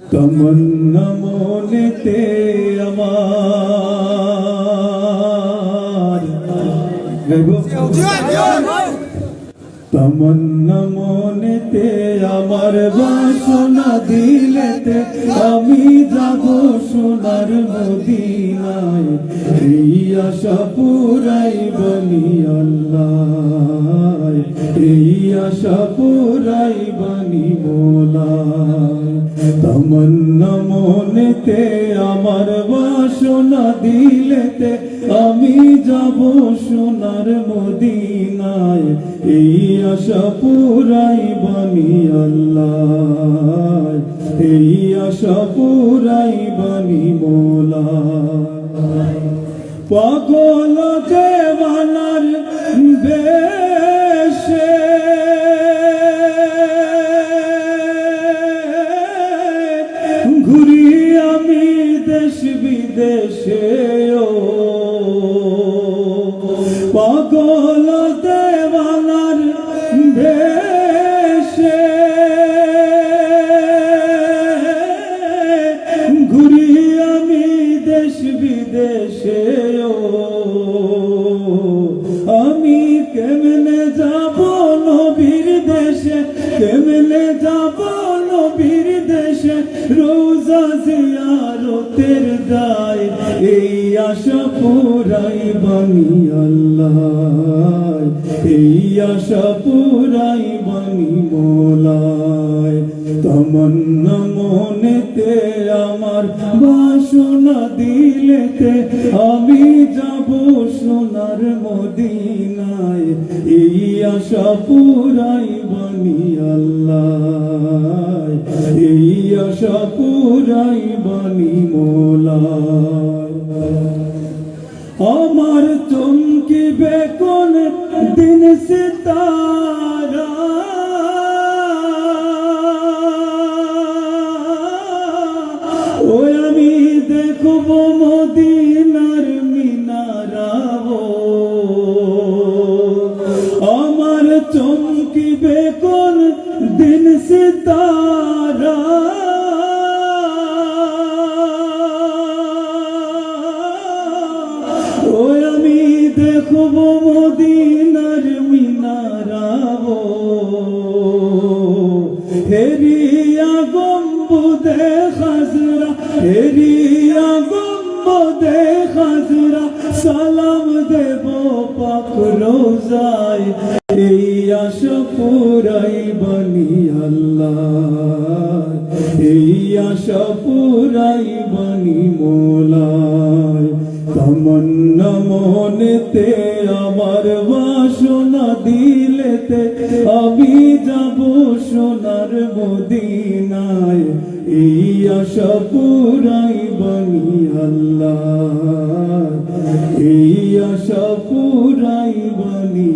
তমন্না মনেতে আমার তমন্না মনেতে আমার বাসনা দিলেতে আমি যাব সোনার মদিনায় এই আশা পুরাইবনি আল্লাহ এই আশা পুরাইবনি মোলা তমন্না মনেতে আমার বাসনা দিলেতে আমি যাব সোনার মদিনায় এই আশা পুরাইবনি আল্লাহ এই আশা পুরাইবনি মোলা পাগল দেওয়ানার বেশে ঘুরি আমি দেশ বিদেশে ও পাগল দেওয়ানার বেশে ঘুরি আমি দেশ বিদেশে ও আমি কেমনে যাব নবীর দেশে কেমনে যাব নবীর দেশে রোজা জিয়ারতের দায় এই আশা পুরাইবনি আল্লাহ এই আশা পুরাইবনি মোলায় তমন্না মনেতে আমার বাসনা দিলেতে আমি যাব সোনার মদিনায় এই আশা পুরাইবনি আল্লাহ এই আশা পুরাইবনি মোলায় আমার চমকিবে কোন দিন সিতারা ওই আমি দেখব মদিনার মিনারা আমার চমকিবে কোন দিন সিতারা ওই আমি দেখব মদিনার মিনারা হেরিয়া গম্বুদে খাজরা হেরিয়া গম্বুদে খাজরা সালাম দেব পাক রোজায় এই আশা পুরাইবনি আল্লাহ এই আশা পুরাইবনি মোলায় তমন্না মনেতে আমার বাসনা দিলেতে আমি যাব সোনার মদিনায় এই আশা পুরাইবনি আল্লাহ এই আশা পুরাইবনি